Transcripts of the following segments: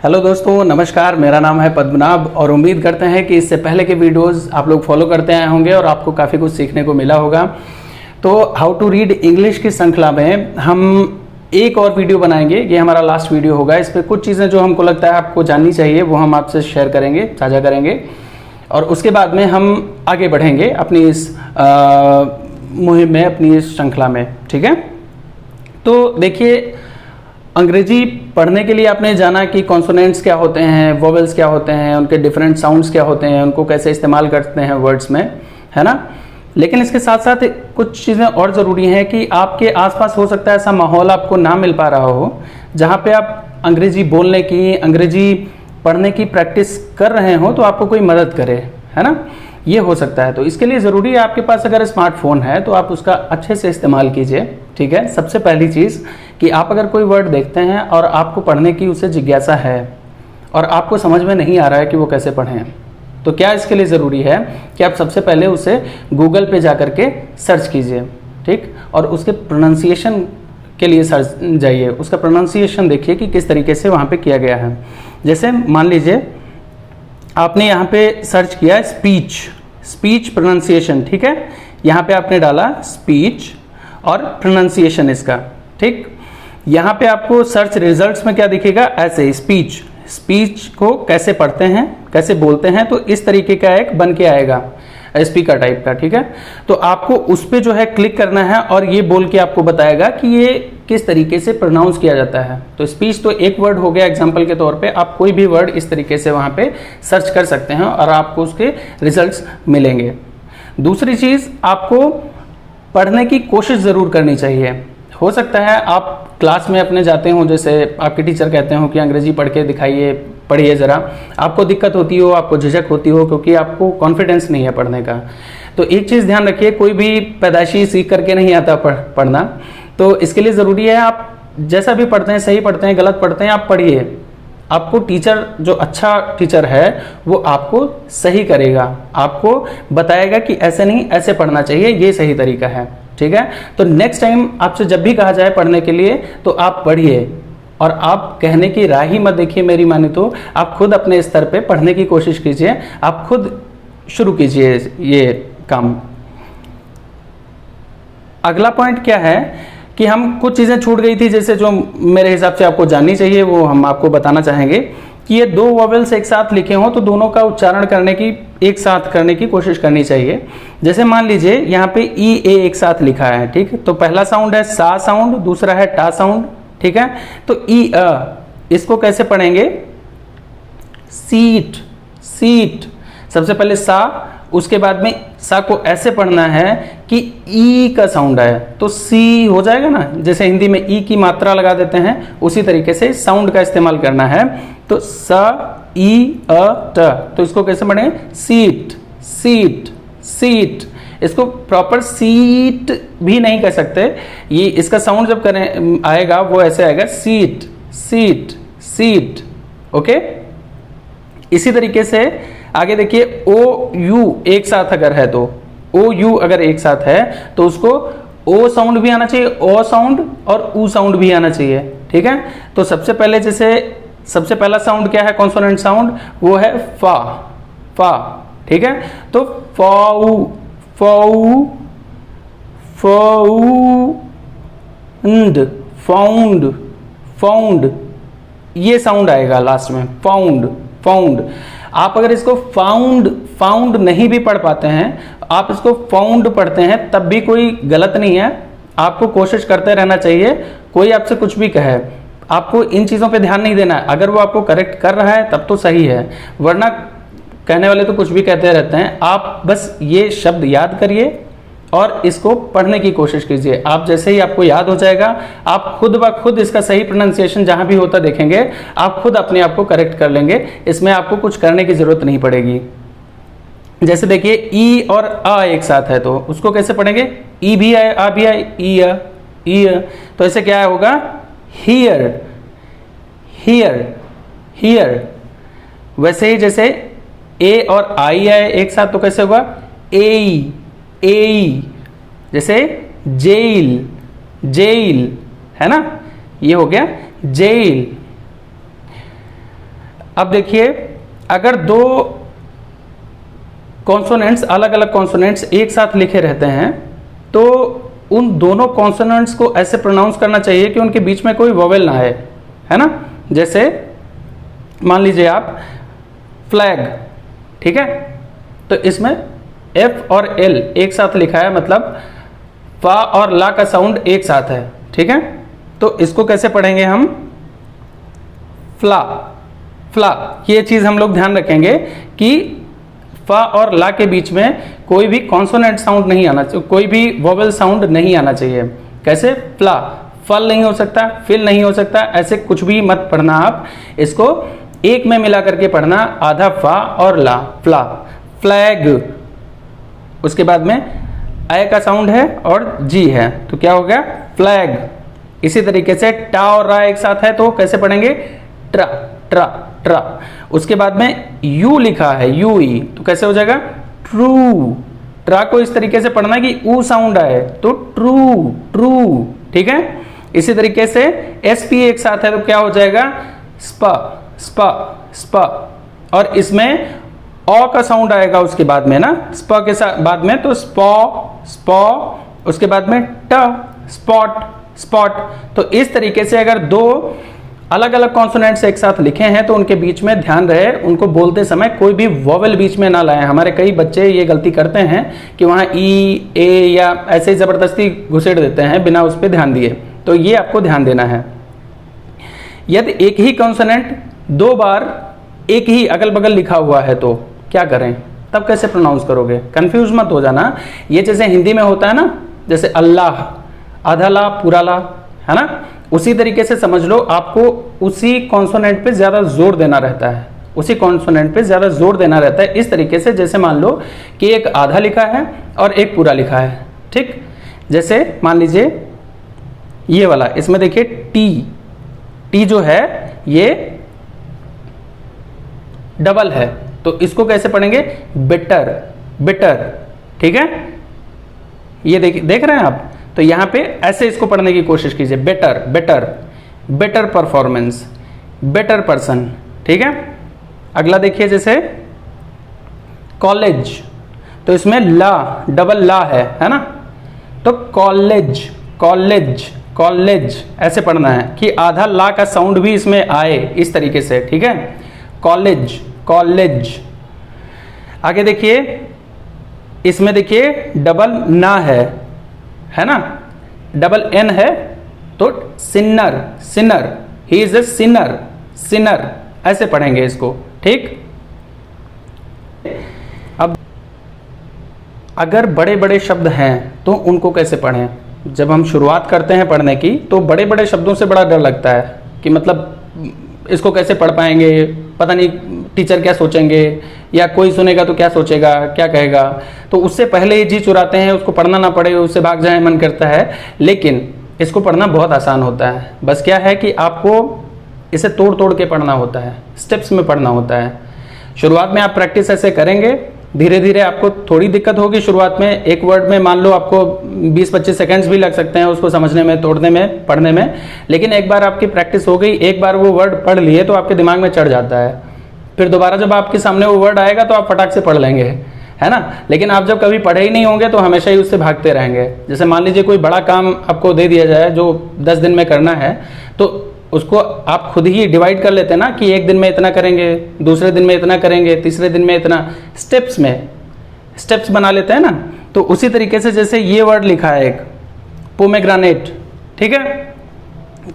Hello दोस्तों, नमस्कार। मेरा नाम है पद्मनाभ और उम्मीद करते हैं कि इससे पहले के वीडियोस आप लोग फॉलो करते आए होंगे और आपको काफ़ी कुछ सीखने को मिला होगा। तो हाउ टू रीड इंग्लिश की श्रृंखला में हम एक और वीडियो बनाएंगे। ये हमारा लास्ट वीडियो होगा। इस पर कुछ चीज़ें जो हमको लगता है आपको जाननी चाहिए वो हम आपसे शेयर करेंगे, साझा करेंगे और उसके बाद में हम आगे बढ़ेंगे अपनी इस मुहिम में, अपनी इस श्रृंखला में। ठीक है, तो देखिए, अंग्रेजी पढ़ने के लिए आपने जाना कि कॉन्सोनेंट्स क्या होते हैं, वोवेल्स क्या होते हैं, उनके डिफरेंट साउंड्स क्या होते हैं, उनको कैसे इस्तेमाल करते हैं वर्ड्स में, है ना। लेकिन इसके साथ साथ कुछ चीज़ें और ज़रूरी हैं कि आपके आसपास हो सकता है ऐसा माहौल आपको ना मिल पा रहा हो जहाँ पे आप अंग्रेजी बोलने की, अंग्रेजी पढ़ने की प्रैक्टिस कर रहे हो, तो आपको कोई मदद करे, है ना। ये हो सकता है। तो इसके लिए ज़रूरी है आपके पास अगर स्मार्टफोन है तो आप उसका अच्छे से इस्तेमाल कीजिए। ठीक है, सबसे पहली चीज़ कि आप अगर कोई वर्ड देखते हैं और आपको पढ़ने की उसे जिज्ञासा है और आपको समझ में नहीं आ रहा है कि वो कैसे पढ़ें, तो क्या इसके लिए ज़रूरी है कि आप सबसे पहले उसे गूगल पे जा कर के सर्च कीजिए। ठीक, और उसके प्रोनाउंसिएशन के लिए सर्च जाइए, उसका प्रोनाउंसिएशन देखिए कि किस तरीके से वहाँ पे किया गया है। जैसे मान लीजिए आपने यहाँ पे सर्च किया स्पीच प्रोनाउंसिएशन। ठीक है, यहाँ पे आपने डाला स्पीच और प्रोनाउंसिएशन इसका। ठीक, यहाँ पे आपको सर्च रिजल्ट्स में क्या दिखेगा, ऐसे स्पीच को कैसे पढ़ते हैं, कैसे बोलते हैं, तो इस तरीके का एक बन के आएगा स्पीकर टाइप का। ठीक है, तो आपको उस पर जो है क्लिक करना है और ये बोल के आपको बताएगा कि ये किस तरीके से प्रोनाउंस किया जाता है। तो स्पीच तो एक वर्ड हो गया एग्जांपल के तौर पे, आप कोई भी वर्ड इस तरीके से वहाँ पे सर्च कर सकते हैं और आपको उसके रिजल्ट्स मिलेंगे। दूसरी चीज़, आपको पढ़ने की कोशिश ज़रूर करनी चाहिए। हो सकता है आप क्लास में अपने जाते हो, जैसे आपके टीचर कहते हो कि अंग्रेजी पढ़ के दिखाइए, पढ़िए ज़रा, आपको दिक्कत होती हो, आपको झिझक होती हो क्योंकि आपको कॉन्फिडेंस नहीं है पढ़ने का। तो एक चीज़ ध्यान रखिए, कोई भी पैदाइशी सीख करके नहीं आता पढ़ना। तो इसके लिए ज़रूरी है आप जैसा भी पढ़ते हैं, सही पढ़ते हैं, गलत पढ़ते हैं, आप पढ़िए। आपको टीचर, जो अच्छा टीचर है, वो आपको सही करेगा, आपको बताएगा कि ऐसे नहीं, ऐसे पढ़ना चाहिए, ये सही तरीका है। ठीक है, तो नेक्स्ट टाइम आपसे जब भी कहा जाए पढ़ने के लिए तो आप पढ़िए और आप कहने की राह ही मत देखिए। मेरी माने तो आप खुद अपने स्तर पे पढ़ने की कोशिश कीजिए, आप खुद शुरू कीजिए ये काम। अगला पॉइंट क्या है कि हम कुछ चीज़ें छूट गई थी, जैसे जो मेरे हिसाब से आपको जाननी चाहिए वो हम आपको बताना चाहेंगे कि ये दो वोवेल्स एक साथ लिखे हों तो दोनों का उच्चारण करने की, एक साथ करने की कोशिश करनी चाहिए। जैसे मान लीजिए यहाँ पे ई ए एक साथ लिखा है। ठीक, तो पहला साउंड है सा साउंड, दूसरा है टा साउंड। ठीक है, तो ई अ, इसको कैसे पढ़ेंगे, सीट। सबसे पहले सा, उसके बाद में सा को ऐसे पढ़ना है कि ई का साउंड आए तो सी हो जाएगा ना। जैसे हिंदी में ई की मात्रा लगा देते हैं, उसी तरीके से साउंड का इस्तेमाल करना है। तो स ई अ ट, तो इसको कैसे पढ़ेंगे, सीट। इसको प्रॉपर सीट भी नहीं कह सकते, ये इसका साउंड जब करें आएगा वो ऐसे आएगा, सीट। ओके, इसी तरीके से आगे देखिए, ओ यू एक साथ अगर है तो, ओ यू अगर एक साथ है तो उसको ओ साउंड भी आना चाहिए, ओ साउंड और ऊ साउंड भी आना चाहिए। ठीक है, तो सबसे पहले जैसे सबसे पहला साउंड क्या है, कॉन्सोनेंट साउंड, वो है फा। ठीक है, तो फाउंड, ये साउंड आएगा लास्ट में, फाउंड। आप अगर इसको फाउंड नहीं भी पढ़ पाते हैं, आप इसको फाउंड पढ़ते हैं, तब भी कोई गलत नहीं है। आपको कोशिश करते रहना चाहिए। कोई आपसे कुछ भी कहे, आपको इन चीज़ों पे ध्यान नहीं देना है। अगर वो आपको करेक्ट कर रहा है तब तो सही है, वरना कहने वाले तो कुछ भी कहते रहते हैं। आप बस ये शब्द याद करिए और इसको पढ़ने की कोशिश कीजिए। आप जैसे ही आपको याद हो जाएगा, आप खुद ब खुद इसका सही प्रोनाउंसिएशन जहां भी होता देखेंगे, आप खुद अपने आप को करेक्ट कर लेंगे। इसमें आपको कुछ करने की जरूरत नहीं पड़ेगी। जैसे देखिए, ई और अ एक साथ है तो उसको कैसे पढ़ेंगे, ई भी आए, आ भी आए, ई अ, तो ऐसे क्या होगा, हियर। वैसे ही जैसे ए और आई आए एक साथ तो कैसे होगा, ए। जैसे जेल है ना, ये हो गया जेल। अब देखिए, अगर दो कॉन्सोनेंट्स, अलग अलग कॉन्सोनेंट्स एक साथ लिखे रहते हैं तो उन दोनों कॉन्सोनेंट्स को ऐसे प्रोनाउंस करना चाहिए कि उनके बीच में कोई वोवेल ना आए, है ना। जैसे मान लीजिए आप फ्लैग, ठीक है, तो इसमें एफ और एल एक साथ लिखा है, मतलब फा और ला का साउंड एक साथ है, ठीक है। तो इसको कैसे पढ़ेंगे हम? फ्ला, फ्ला। ये चीज हम लोग ध्यान रखेंगे कि फा और ला के बीच में कोई भी कॉन्सोनेंट साउंड नहीं आना चाहिए, कोई भी वोवेल साउंड नहीं आना चाहिए। कैसे? फ्ला, फल नहीं हो सकता, फिल नहीं हो सकता, ऐसे कुछ भी मत पढ़ना आप। इसको एक में मिला करके पढ़ना, आधा फा और ला, फ्ला, फ्लैग। उसके बाद में ए का साउंड है और जी है, तो क्या हो गया? फ्लैग। इसी तरीके से टा और रा एक साथ है तो कैसे पढ़ेंगे? ट्रा, ट्रा, ट्रा। उसके बाद में यू लिखा है, यू ई, तो कैसे हो जाएगा? ट्रू। ट्रा को इस तरीके से पढ़ना कि ऊ साउंड आए, तो ट्रू, ट्रू, ठीक है। इसी तरीके से एस पी एक साथ है तो क्या हो जाएगा? Spa, spa, spa. और इसमें ओ का साउंड आएगा उसके बाद में ना, स्पा के साथ बाद में, तो स्पॉ, स्पॉ। उसके बाद में ट, स्पॉट, स्पॉट। तो इस तरीके से अगर दो अलग अलग कॉन्सोनेंट्स एक साथ लिखे हैं तो उनके बीच में ध्यान रहे, उनको बोलते समय कोई भी वोवेल बीच में ना लाएं। हमारे कई बच्चे ये गलती करते हैं कि वहाँ ई, ए या ऐसे ही जबरदस्ती घुसेड़ देते हैं बिना उस पर ध्यान दिए, तो ये आपको ध्यान देना है। यदि एक ही कॉन्सोनेंट दो बार एक ही अगल बगल लिखा हुआ है तो क्या करें? तब कैसे प्रोनाउंस करोगे? कंफ्यूज मत हो जाना। ये जैसे हिंदी में होता है ना, जैसे अल्लाह, आधा ला पूरा ला, है ना, उसी तरीके से समझ लो, आपको उसी कॉन्सोनेंट पे ज्यादा जोर देना रहता है, उसी कॉन्सोनेंट पे ज्यादा जोर देना रहता है। इस तरीके से जैसे मान लो कि एक आधा लिखा है और एक पूरा लिखा है, ठीक। जैसे मान लीजिए ये वाला, इसमें देखिए टी, टी जो है ये डबल है, तो इसको कैसे पढ़ेंगे? बिटर, बिटर, ठीक है। ये देख रहे हैं आप, तो यहां पे ऐसे इसको पढ़ने की कोशिश कीजिए, better, better, better performance, better person, ठीक है। अगला देखिए, जैसे कॉलेज, तो इसमें ला, डबल ला है ना, तो कॉलेज, कॉलेज, कॉलेज ऐसे पढ़ना है कि आधा ला का साउंड भी इसमें आए, इस तरीके से, ठीक है। College, college. आगे देखिए, इसमें देखिए डबल ना है ना, डबल एन है, तो Sinnar, Sinnar, he is a Sinner, Sinner ऐसे पढ़ेंगे इसको, ठीक। अब अगर बड़े बड़े शब्द हैं तो उनको कैसे पढ़ें? जब हम शुरुआत करते हैं पढ़ने की तो बड़े बड़े शब्दों से बड़ा डर लगता है कि मतलब इसको कैसे पढ़ पाएंगे, पता नहीं टीचर क्या सोचेंगे, या कोई सुनेगा तो क्या सोचेगा, क्या कहेगा, तो उससे पहले ही जी चुराते हैं, उसको पढ़ना ना पड़े, उससे भाग जाए मन करता है। लेकिन इसको पढ़ना बहुत आसान होता है, बस क्या है कि आपको इसे तोड़ तोड़ के पढ़ना होता है, स्टेप्स में पढ़ना होता है। शुरुआत में आप प्रैक्टिस ऐसे करेंगे, धीरे धीरे आपको थोड़ी दिक्कत होगी शुरुआत में, एक वर्ड में मान लो आपको 20-25 सेकंड्स भी लग सकते हैं उसको समझने में, तोड़ने में, पढ़ने में। लेकिन एक बार आपकी प्रैक्टिस हो गई, एक बार वो वर्ड पढ़ लिए तो आपके दिमाग में चढ़ जाता है, फिर दोबारा जब आपके सामने वो वर्ड आएगा तो आप फटाक से पढ़ लेंगे, है ना। लेकिन आप जब कभी पढ़े ही नहीं होंगे तो हमेशा ही उससे भागते रहेंगे। जैसे मान लीजिए कोई बड़ा काम आपको दे दिया जाए जो 10 दिन में करना है, तो उसको आप खुद ही डिवाइड कर लेते हैं ना कि एक दिन में इतना करेंगे, दूसरे दिन में इतना करेंगे, तीसरे दिन में इतना, स्टेप्स में स्टेप्स बना लेते हैं ना। तो उसी तरीके से जैसे ये वर्ड लिखा है एक पोमेग्रानेट, ठीक है,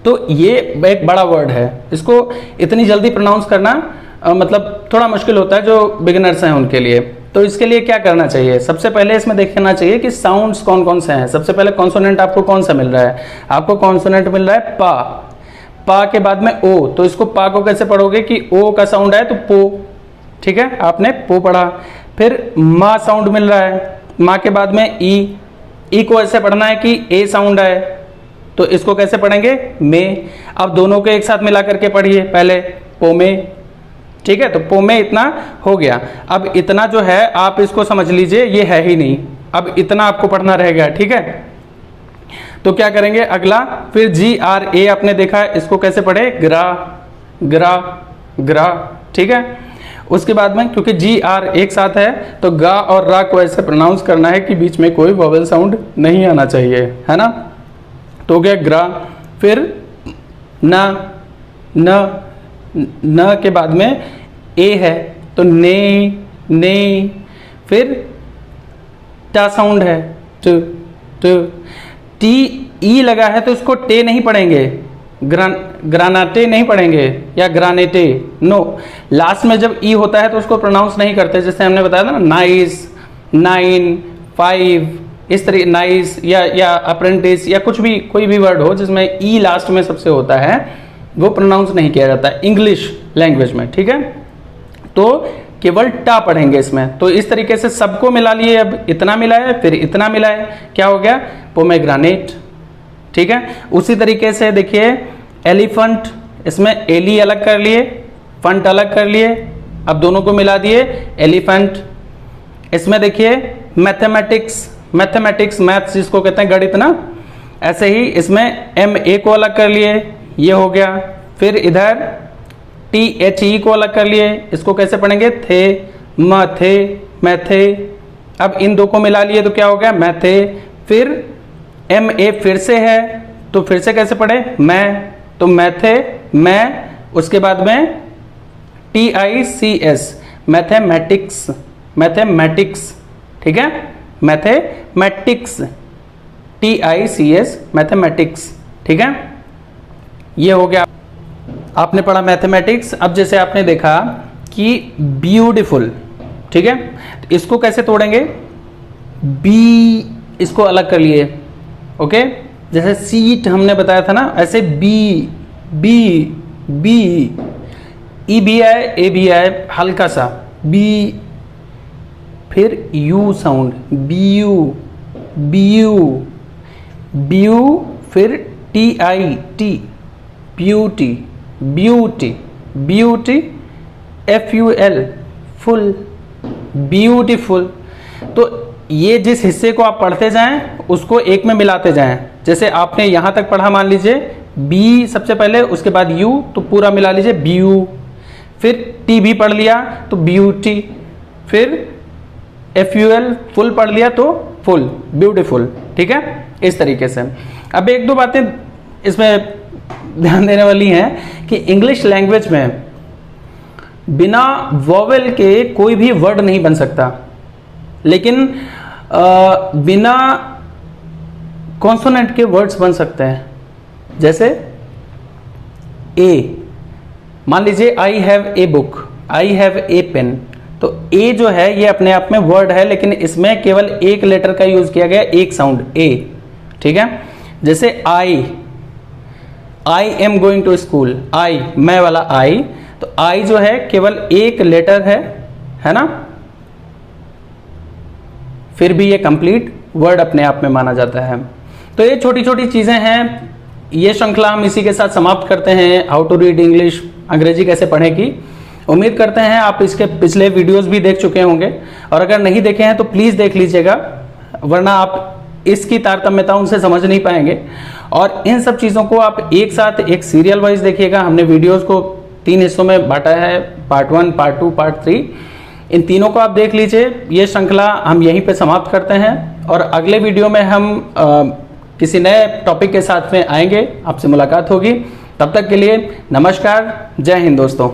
तो ये एक बड़ा वर्ड है, इसको इतनी जल्दी प्रोनाउंस करना मतलब थोड़ा मुश्किल होता है जो बिगिनर्स हैं उनके लिए। तो इसके लिए क्या करना चाहिए? सबसे पहले इसमें देखना चाहिए कि साउंड्स कौन कौन से हैं। सबसे पहले कॉन्सोनेंट आपको कौन सा मिल रहा है? आपको कॉन्सोनेंट मिल रहा है पा, पा के बाद में ओ, तो इसको पा को कैसे पढ़ोगे कि ओ का साउंड है तो पो, ठीक है, आपने पो पढ़ा। फिर मा साउंड मिल रहा है, माँ के बाद में ई, ई को ऐसे पढ़ना है कि ए साउंड आए, तो इसको कैसे पढ़ेंगे? में। अब दोनों को एक साथ मिला करके पढ़िए, पहले पो में, ठीक है, तो पो में इतना हो गया। अब इतना जो है आप इसको समझ लीजिए ये है ही नहीं, अब इतना आपको पढ़ना रह गया, ठीक है। तो क्या करेंगे अगला? फिर जी आर ए आपने देखा है, इसको कैसे पढ़े? ग्रा, ग्रा, ग्रा, ठीक है। उसके बाद में क्योंकि जी आर एक साथ है तो गा और रा को ऐसे प्रोनाउंस करना है कि बीच में कोई वोवेल साउंड नहीं आना चाहिए, है ना। तो हो गया ग्रा। फिर न, न के बाद में ए है तो ने। फिर टा साउंड है ट, टी ई लगा है तो इसको टे नहीं पढ़ेंगे, ग्रानाटे नहीं पढ़ेंगे या ग्रानेटे, नो। लास्ट में जब ई होता है तो उसको प्रोनाउंस नहीं करते, जैसे हमने बताया था ना, नाइस, 9, 5, इस तरीके, नाइस या अप्रेंटिस या कुछ भी, कोई भी वर्ड हो जिसमें ई लास्ट में सबसे होता है वो प्रोनाउंस नहीं किया जाता है इंग्लिश लैंग्वेज में, ठीक है। तो केवल टा पढ़ेंगे इसमें। तो इस तरीके से सबको मिला लिए, अब इतना मिला है फिर इतना मिला है, क्या हो गया, पोमेग्रानेट, ठीक है। उसी तरीके से देखिए एलिफेंट, इसमें एली अलग कर लिए, फंट अलग कर लिए, अब दोनों को मिला दिए एलिफेंट। इसमें देखिए मैथमेटिक्स, मैथ्स जिसको कहते हैं गणित ना, ऐसे ही इसमें एम ए को अलग कर लिए, ये हो गया। फिर इधर टी एच ई को अलग कर लिए, इसको कैसे पढ़ेंगे, थे, मैथे। अब इन दो को मिला लिए तो क्या हो गया, मैथे। फिर एम ए फिर से है तो फिर से कैसे पढ़े, मैं, तो मैथे, मैं। उसके बाद में T I C S, mathematics, ठीक है, mathematics, T I C S, mathematics, ठीक है। ये हो गया, आपने पढ़ा मैथमेटिक्स। अब जैसे आपने देखा कि ब्यूटीफुल, ठीक है, तो इसको कैसे तोड़ेंगे, बी, इसको अलग कर लिए, ओके। जैसे सीट हमने बताया था ना, ऐसे बी, ई भी आए, ए भी आए, हल्का सा बी। फिर यू साउंड, बीयू। फिर T I T, beauty. FUL, full, beautiful. तो ये जिस हिस्से को आप पढ़ते जाएं उसको एक में मिलाते जाएं। जैसे आपने यहां तक पढ़ा, मान लीजिए बी सबसे पहले, उसके बाद यू, तो पूरा मिला लीजिए बीयू। फिर टी भी पढ़ लिया तो ब्यूटी। फिर FUL फुल पढ़ लिया तो फुल, ब्यूटीफुल, ठीक है। इस तरीके से अब एक दो बातें इसमें ध्यान देने वाली हैं कि इंग्लिश लैंग्वेज में बिना वोवेल के कोई भी वर्ड नहीं बन सकता, लेकिन बिना कॉन्सोनेंट के वर्ड्स बन सकते हैं। जैसे ए, मान लीजिए I have a book, I have a pen, तो ए जो है ये अपने आप में वर्ड है, लेकिन इसमें केवल एक लेटर का यूज किया गया, एक साउंड ए, ठीक है। जैसे I am going to school, I, मैं वाला आई, तो आई जो है केवल एक लेटर है ना, फिर भी ये कंप्लीट वर्ड अपने आप में माना जाता है। तो ये छोटी छोटी चीजें हैं। ये श्रृंखला हम इसी के साथ समाप्त करते हैं, हाउ टू रीड इंग्लिश, अंग्रेजी कैसे पढ़े की। उम्मीद करते हैं आप इसके पिछले वीडियोस भी देख चुके होंगे, और अगर नहीं देखे हैं तो प्लीज देख लीजिएगा, वरना आप इसकी तारतम्यता उनसे समझ नहीं पाएंगे। और इन सब चीजों को आप एक साथ एक सीरियल वाइज देखिएगा। हमने वीडियोस को 3 हिस्सों में बांटा है, पार्ट 1, पार्ट 2, पार्ट 3। इन तीनों को आप देख लीजिए। ये श्रृंखला हम यहीं पे समाप्त करते हैं, और अगले वीडियो में हम किसी नए टॉपिक के साथ में आएंगे, आपसे मुलाकात होगी। तब तक के लिए नमस्कार, जय हिंद दोस्तों।